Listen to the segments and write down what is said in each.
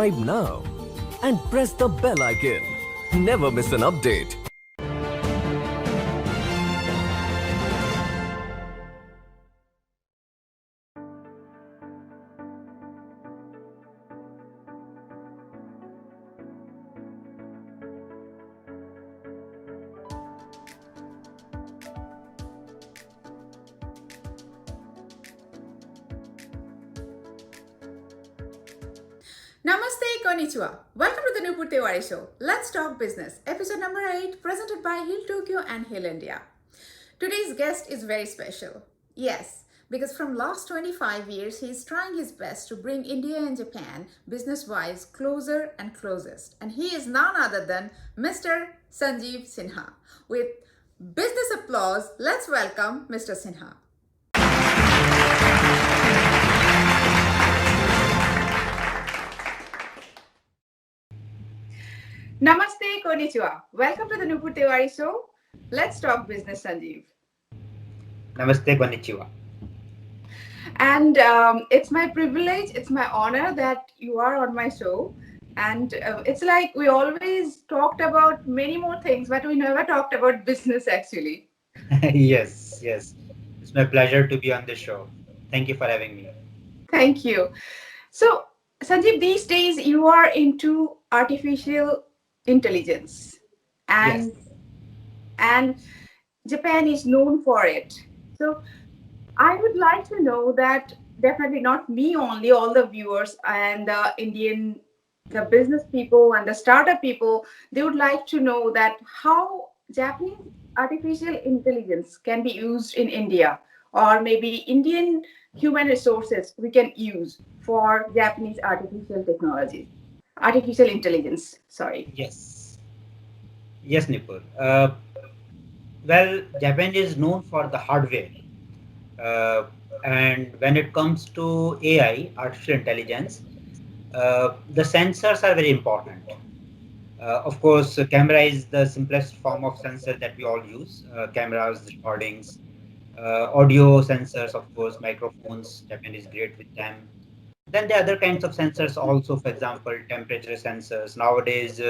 subscribe now and press the bell icon. Never miss an update. Namaste, konnichiwa. Welcome to the Nupur Tewari show. Let's talk business. Episode number 8, presented by Hill Tokyo and Hill India. Today's guest is very special. Yes, because from last 25 years, he is trying his best to bring India and Japan business-wise closer and closest. And he is none other than Mr. Sanjeev Sinha. With business applause, let's welcome Mr. Sinha. Namaste, konnichiwa. Welcome to the Nupur Tewari show. Let's talk business, Sanjeev. Namaste, konnichiwa. And it's my privilege, it's my honor that you are on my show. And it's like we always talked about many more things, but we never talked about business actually. Yes. It's my pleasure to be on the show. Thank you for having me. Thank you. So, Sanjeev, these days you are into artificial intelligence, Yes. and Japan is known for it. So, I would like to know that definitely not me only, all the viewers and the business people and the startup people, they would like to know that how Japanese artificial intelligence can be used in India, or maybe Indian human resources we can use for Japanese artificial intelligence. Sorry. Yes. Yes, Nipur. Japan is known for the hardware. Uh, and when it comes to AI, artificial intelligence, the sensors are very important. Of course, camera is the simplest form of sensor that we all use. Cameras, recordings, audio sensors, of course, microphones. Japan is great with them. Then there are other kinds of sensors also, for example, temperature sensors. Nowadays,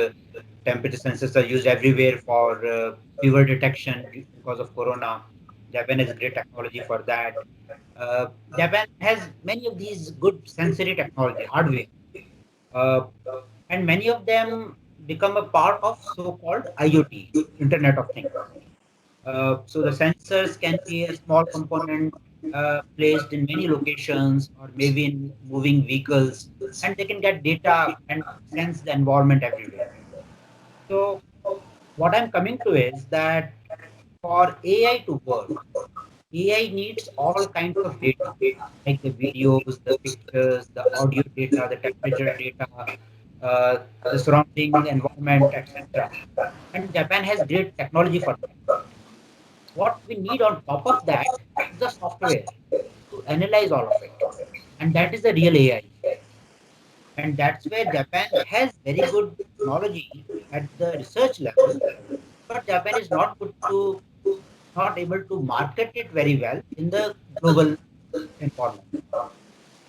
temperature sensors are used everywhere for fever detection because of corona. Japan has great technology for that. Japan has many of these good sensory technology, hardware, uh, and many of them become a part of so-called IoT, Internet of Things. So the sensors can be a small component placed in many locations or maybe in moving vehicles, and they can get data and sense the environment everywhere. So what I'm coming to is that for AI to work, AI needs all kinds of data, like the videos, the pictures, the audio data, the temperature data, the surrounding environment, etc. And Japan has great technology for that. What we need on top of that is the software to analyze all of it. And that is the real AI. And that's where Japan has very good technology at the research level, but Japan is not able to market it very well in the global environment.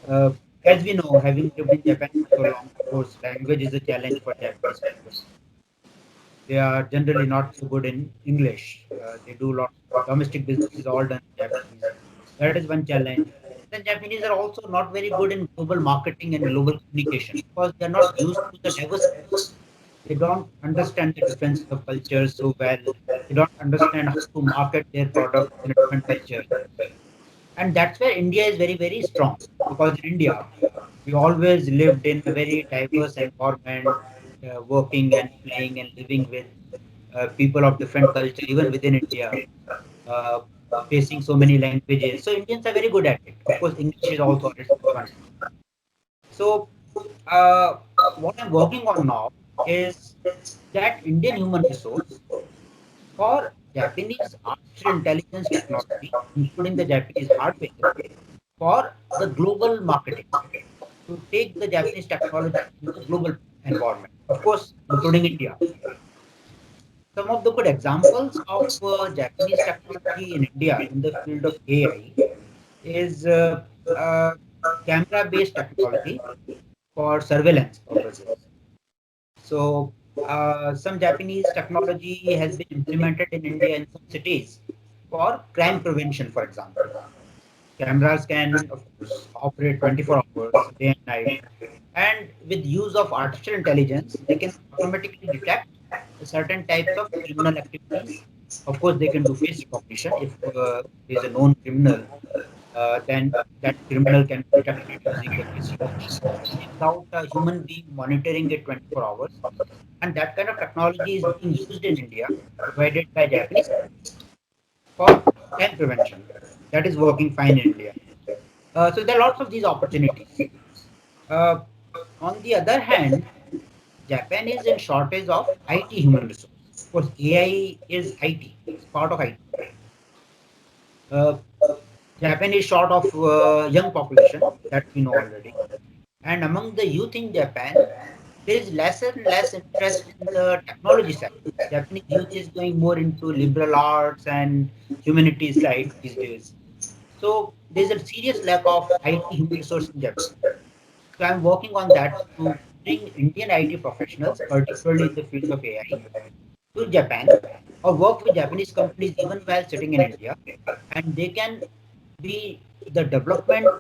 Uh, as we know, having lived in Japan for so long, of course, language is a challenge for Japanese people. They are generally not so good in English. They do a lot domestic business is all done in Japanese. That is one challenge. The Japanese are also not very good in global marketing and global communication because they are not used to the diversity. They don't understand the differences of cultures so well. They don't understand how to market their product in a different culture. And that's where India is very, very strong. Because in India, we always lived in a very diverse environment, working and playing and living with people of different culture, even within India, uh, facing so many languages. So Indians are very good at it. Of course, English is also its advantage. So uh, what I'm working on now is that Indian human resource for Japanese artificial intelligence technology, including the Japanese hardware, for the global marketing to take the Japanese technology to the global environment, of course, including India. Some of the good examples of Japanese technology in India in the field of AI is camera-based technology. for surveillance purposes. So some Japanese technology has been implemented in India in some cities for crime prevention, for example. Cameras can, of course, operate 24 hours, day and night. And with use of artificial intelligence, they can automatically detect certain types of criminal activities. Of course, they can do face recognition. If there is a known criminal, then that criminal can be detected using the face recognition without a human being monitoring it 24 hours. And that kind of technology is being used in India, provided by Japanese companies for crime prevention. That is working fine in India. So there are lots of these opportunities. Uh, on the other hand, Japan is in shortage of IT human resource. Of course, AI is IT. It's part of IT. Uh, Japan is short of young population that we know already. And among the youth in Japan, there is less and less interest in the technology side. Japanese youth is going more into liberal arts and humanities side these days. So there's a serious lack of IT human resource in Japan. So I'm working on that to bring Indian IT professionals, particularly in the field of AI, to Japan or work with Japanese companies even while sitting in India, and they can be the development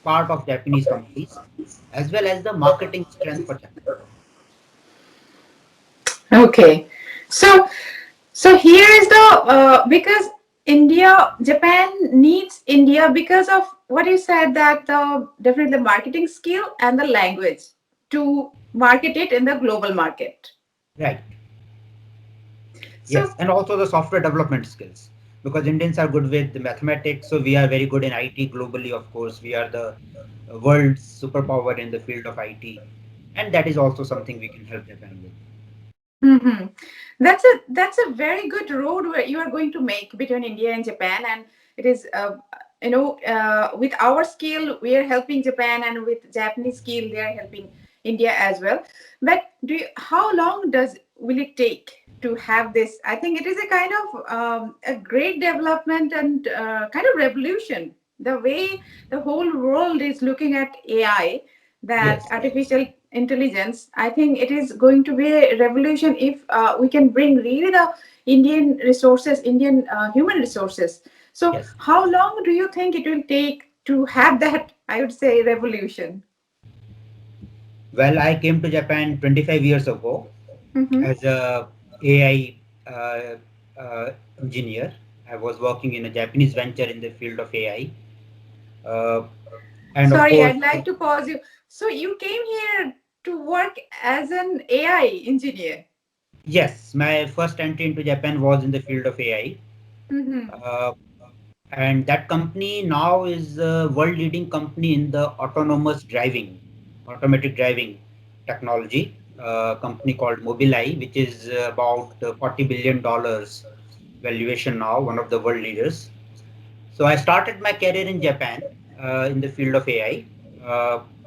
part of Japanese companies as well as the marketing strength for Japan. Okay. So, so here is the because Japan needs India because of what you said, that definitely the marketing skill and the language to market it in the global market. Right. So, Yes, and also the software development skills. Because Indians are good with the mathematics, so we are very good in IT globally, of course. We are the world's superpower in the field of IT. And that is also something we can help Japan with. hmm, that's a very good road where you are going to make between India and Japan, and it is with our skill we are helping Japan, and with Japanese skill they are helping India as well. But how long does will it take to have this? I think it is a kind of a great development and kind of revolution. The way the whole world is looking at AI, that Yes. artificial intelligence, I think it is going to be a revolution if we can bring really the Indian resources, Indian human resources. So Yes. how long do you think it will take to have that, I would say, revolution? Well, I came to Japan 25 years ago Mm-hmm. as a AI engineer. I was working in a Japanese venture in the field of AI. And of Sorry, course, I'd like to pause you. So you came here to work as an AI engineer. yes, my first entry into Japan was in the field of Mm-hmm. AI. And that company now is a world leading company in the autonomous driving, automatic driving technology. Company called Mobileye, which is about $40 billion valuation now, one of the world leaders. So I started my career in Japan in the field of AI.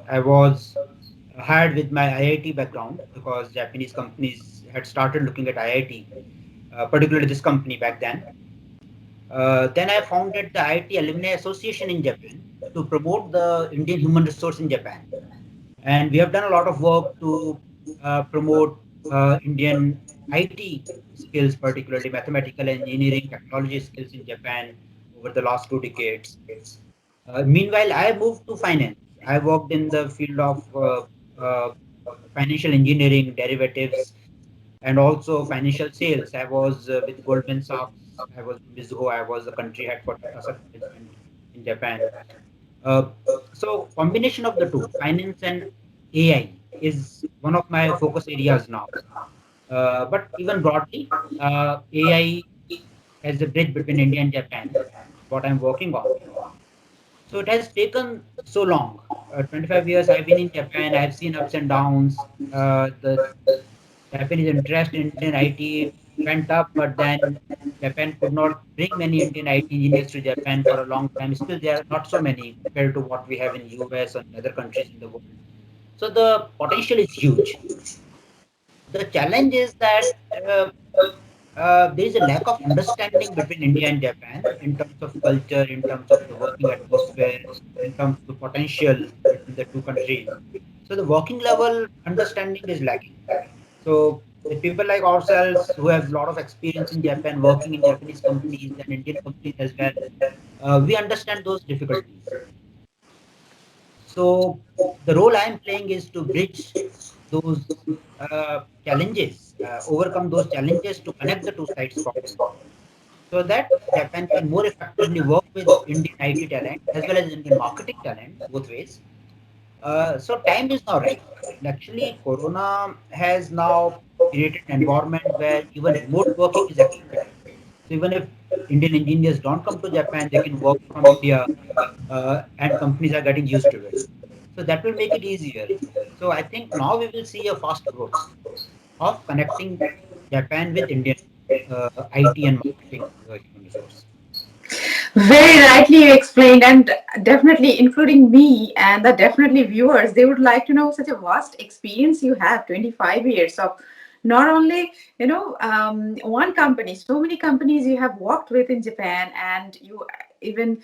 I was hired with my IIT background because Japanese companies had started looking at IIT, particularly this company back then. Then I founded the IIT Alumni Association in Japan to promote the Indian human resource in Japan. And we have done a lot of work to promote Indian IT skills, particularly mathematical engineering technology skills in Japan over the last 2 decades. Meanwhile, I moved to finance. I worked in the field of uh, financial engineering, derivatives, and also financial sales. I was with Goldman Sachs. I was with Mizuho. I was the country head for asset management in Japan. Uh, so combination of the two, finance and AI, is one of my focus areas now. But even broadly, AI as a bridge between India and Japan, what I'm working on. So it has taken so long. 25 years I've been in Japan. I've seen ups and downs. The Japanese interest in Indian IT went up, but then Japan could not bring many Indian IT engineers to Japan for a long time. Still, there are not so many compared to what we have in US and other countries in the world. So the potential is huge. The challenge is that there is a lack of understanding between India and Japan in terms of culture, in terms of the working atmosphere, in terms of the potential between the two countries. So the working level understanding is lacking. So the people like ourselves who have a lot of experience in Japan, working in Japanese companies and Indian companies as well, we understand those difficulties. So the role I am playing is to bridge those challenges, overcome those challenges to connect the two sides properly, so that Japan can more effectively work with Indian IT talent as well as Indian marketing talent, both ways. So time is now right. And actually, Corona has now created an environment where even remote working is accepted. So even if Indian engineers don't come to Japan, they can work from India, and companies are getting used to it. So that will make it easier. So I think now we will see a fast growth of connecting Japan with Indian IT and marketing human resource. Very rightly you explained, and definitely including me and the definitely viewers, they would like to know such a vast experience you have, 25 years of not only one company, so many companies you have worked with in Japan, and you even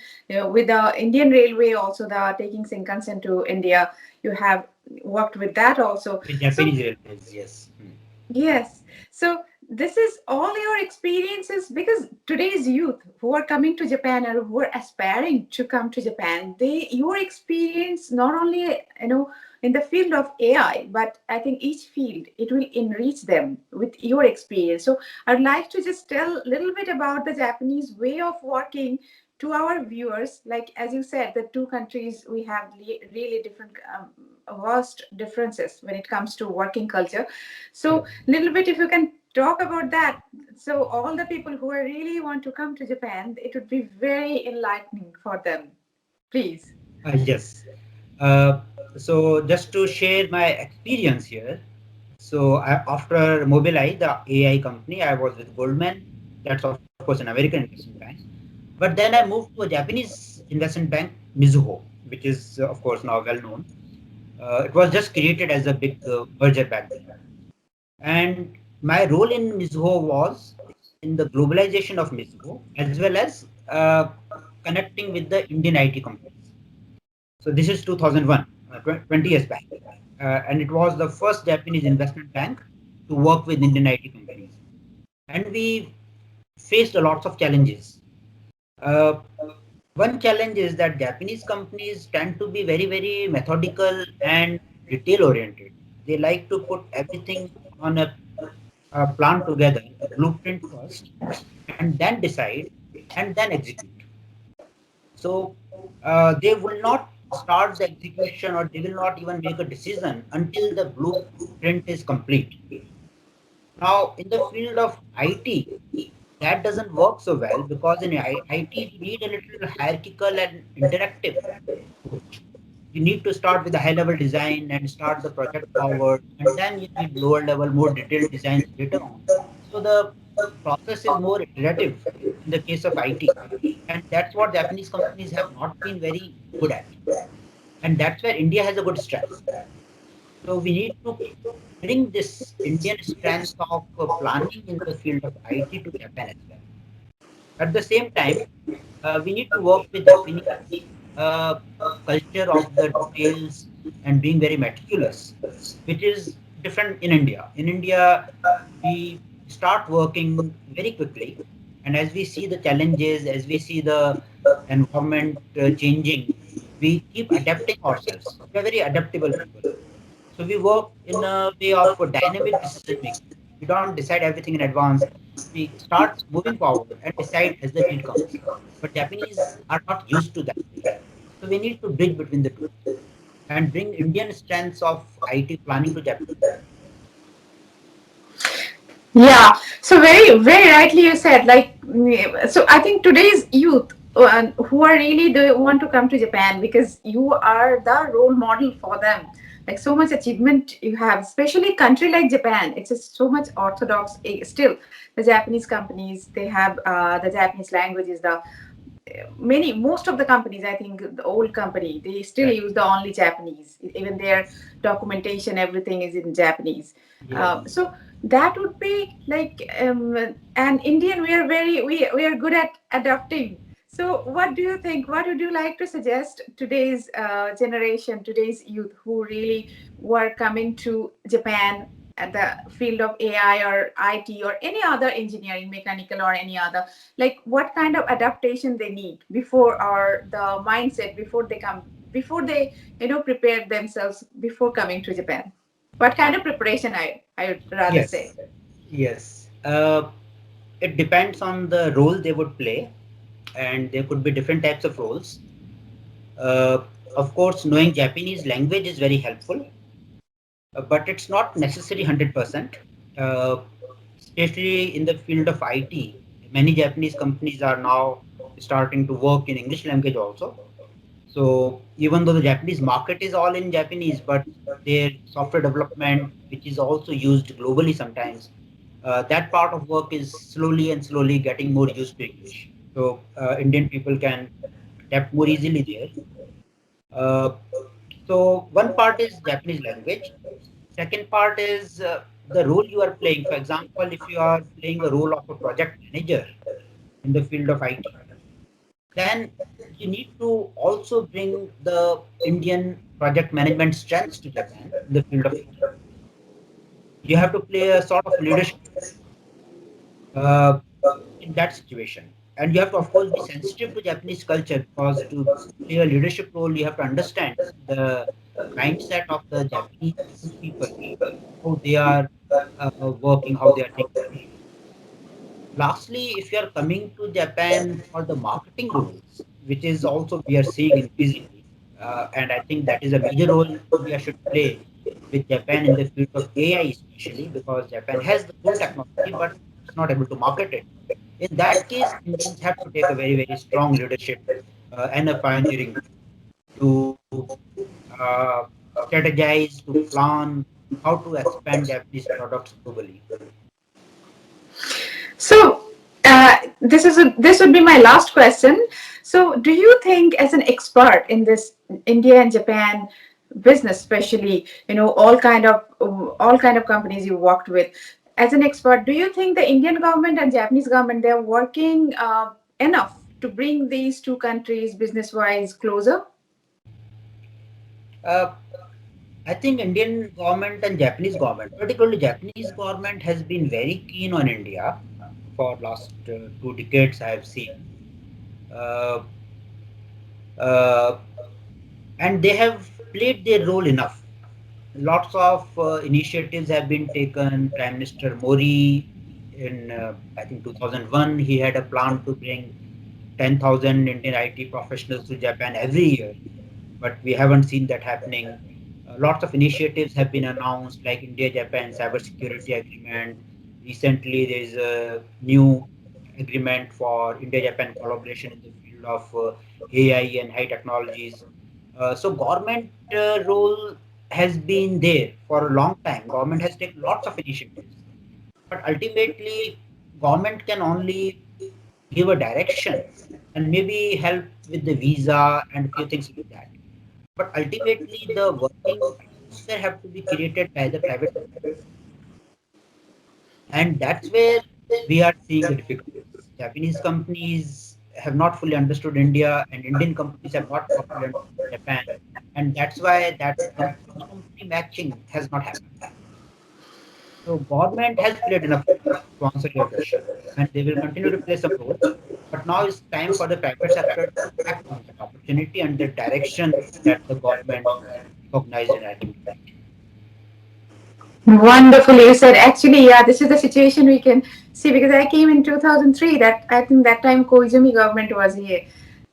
with the Indian Railway also, the taking Shinkansen to India, you have worked with that also. With So Japanese railways, yes. yes. So this is all your experiences, because today's youth who are coming to Japan or who are aspiring to come to Japan, they your experience not only in the field of AI, but I think each field it will enrich them with your experience. So I'd like to just tell a little bit about the Japanese way of working to our viewers. Like as you said, the two countries we have really different vast differences when it comes to working culture. So, little bit, if you can talk about that. So, all the people who are really want to come to Japan, it would be very enlightening for them. Please. Yes. Uh, so just to share my experience here. So after Mobileye, the AI company, I was with Goldman. That's of course an American investment bank. But then I moved to a Japanese investment bank, Mizuho, which is of course now well known. It was just created as a big merger back then. And my role in Mizuho was in the globalization of Mizuho as well as connecting with the Indian IT companies. So this is 2001, 20 years back. And it was the first Japanese investment bank to work with Indian IT companies. And we faced a lot of challenges. Uh, One challenge is that Japanese companies tend to be very, very methodical and detail oriented. They like to put everything on a plan together, a blueprint first, and then decide and then execute. So they will not start the execution or they will not even make a decision until the blueprint is complete. Now, in the field of IT, that doesn't work so well because in IT you need a little hierarchical and interactive approach. You need to start with a high level design and start the project forward, and then you need lower level, more detailed designs later on. So the process is more iterative in the case of IT, and that's what Japanese companies have not been very good at, and that's where India has a good strength. So we need to bring this Indian strength of planning in the field of IT to Japan as well. At the same time, we need to work with Japanese uh, culture of the details and being very meticulous, which is different in India. In India, we start working very quickly, and as we see the challenges, as we see the environment changing, we keep adapting ourselves. We are very adaptable people. So we work in a way of dynamic decision making. We don't decide everything in advance. We start moving forward and decide as the need comes. But Japanese are not used to that way. So we need to bridge between the two and bring Indian strengths of IT planning to Japan. Yeah, so very rightly you said, like, so I think today's youth who are really they want to come to Japan, because you are the role model for them. Like so much achievement you have, especially country like Japan. It's just so much orthodox. Still, the Japanese companies they have the Japanese language is the many most of the companies, I think the old company, they still Right. use the only Japanese. Even their documentation, everything is in Japanese. Yes. So that would be like an Indian, we are good at adapting. So, what do you think? What would you like to suggest today's generation, today's youth who really were coming to Japan at the field of AI or IT or any other engineering, mechanical or any other? Like, what kind of adaptation they need before, or the mindset before they come, before they prepare themselves before coming to Japan? What kind of preparation I would rather say. Yes, yes. It depends on the role they would play, and there could be different types of roles. Uh, of course, knowing Japanese language is very helpful, but it's not necessary 100%. Uh, Especially in the field of IT, many Japanese companies are now starting to work in English language also. So even though the Japanese market is all in Japanese, but their software development, which is also used globally sometimes, that part of work is slowly and slowly getting more used to English. So Indian people can adapt more easily there. Uh, so one part is Japanese language. Second part is the role you are playing. For example, if you are playing a role of a project manager in the field of IT, then you need to also bring the Indian project management strengths to Japan in the field of IT. You have to play a sort of leadership uh, in that situation. And you have to, of course, be sensitive to Japanese culture, because to play a leadership role, you have to understand the mindset of the Japanese people, how they are working, how they are thinking. Lastly, if you are coming to Japan for the marketing roles, which is also we are seeing increasingly, and I think that is a major role India should play with Japan in the field of AI, especially because Japan has the full technology, but it's not able to market it. In that case, Indians have to take a very, very strong leadership and a pioneering role to uh, strategize, to plan how to expand Japanese products globally. So, this would be my last question. So, do you think, as an expert in this India and Japan business, especially, all kind of companies you worked with, as an expert, do you think the Indian government and Japanese government, they're working enough to bring these two countries business wise closer? Uh, I think Indian government and Japanese government, particularly Japanese government, has been very keen on India for last 2 decades. I have seen, uh, uh, and they have played their role enough. Lots of initiatives have been taken. Prime Minister Mori, in I think 2001, he had a plan to bring 10,000 Indian IT professionals to Japan every year, but we haven't seen that happening. Lots of initiatives have been announced, like India-Japan cybersecurity agreement. Recently, there is a new agreement for India-Japan collaboration in the field of AI and high technologies. So, government role has been there for a long time. Government has taken lots of initiatives, but ultimately, government can only give a direction and maybe help with the visa and a few things like that, but ultimately the working atmosphere have to be created by the private sector, and that's where we are seeing the difficulties. Japanese companies have not fully understood India, and Indian companies have not properly understood Japan, and that's why that company to company matching has not happened. So government has played enough role to answer your question, and they will continue to play some role. But now it's time for the private sector to act on that opportunity and the direction that the government recognized and identified. Wonderfully you said. Actually, yeah, this is the situation we can see because I came in 2003. That I think that time Koizumi government was here.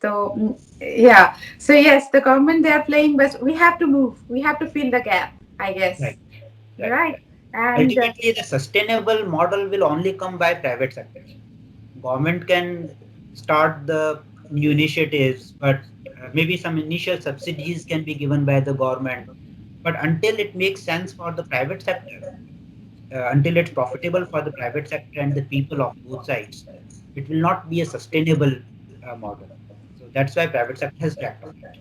So yeah. So yes, the government they are playing, but we have to move. We have to fill the gap, I guess. Right, right, Right. right. And Ultimately, the sustainable model will only come by private sector. Government can start the new initiatives, but maybe some initial subsidies can be given by the government. But until it makes sense for the private sector, until it's profitable for the private sector and the people of both sides, it will not be a sustainable model. So that's why private sector has cracked on it.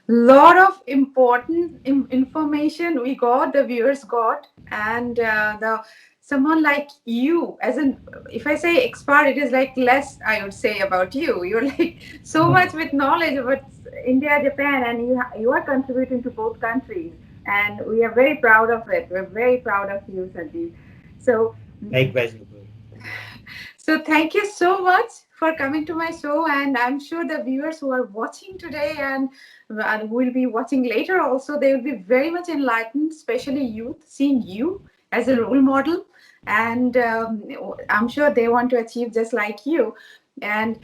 lot of important information we got, the viewers got, and the someone like you, as in, if I say expert, it is like less I would say about you. You're like so much with knowledge about India, Japan, and you are contributing to both countries, and we are very proud of it. We're very proud of you, Sanjeev. So Likewise, Nupur. so thank you so much for coming to my show, and I'm sure the viewers who are watching today and will be watching later also, they will be very much enlightened, especially youth, seeing you as a role model, and I'm sure they want to achieve just like you, and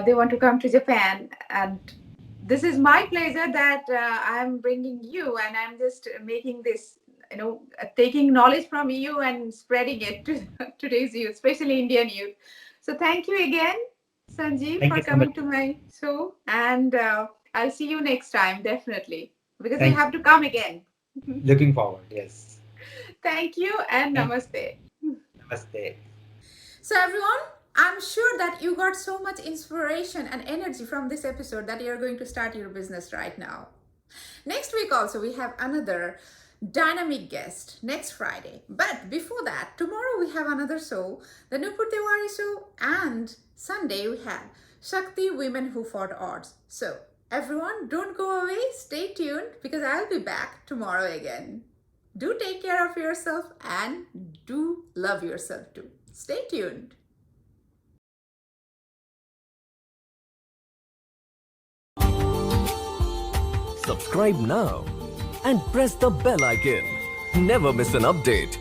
they want to come to Japan. And this is my pleasure that I'm bringing you, and I'm just making this, taking knowledge from you and spreading it to today's youth, especially Indian youth. So thank you again, Sanjeev, Thank for you so much. coming to my show, and I'll see you next time, definitely, because you Thank have to come again. Looking forward. Yes. Thank you, and Thank namaste. Namaste. So, everyone, I'm sure that you got so much inspiration and energy from this episode that you're going to start your business right now. Next week, also, we have another dynamic guest next Friday. But before that, tomorrow we have another show, the Nupur Tewari show, and Sunday we have Shakti Women Who Fought Odds. So, everyone, don't go away, stay tuned, because I'll be back tomorrow again. Do take care of yourself and do love yourself too. Stay tuned. Subscribe now and press the bell icon. Never miss an update.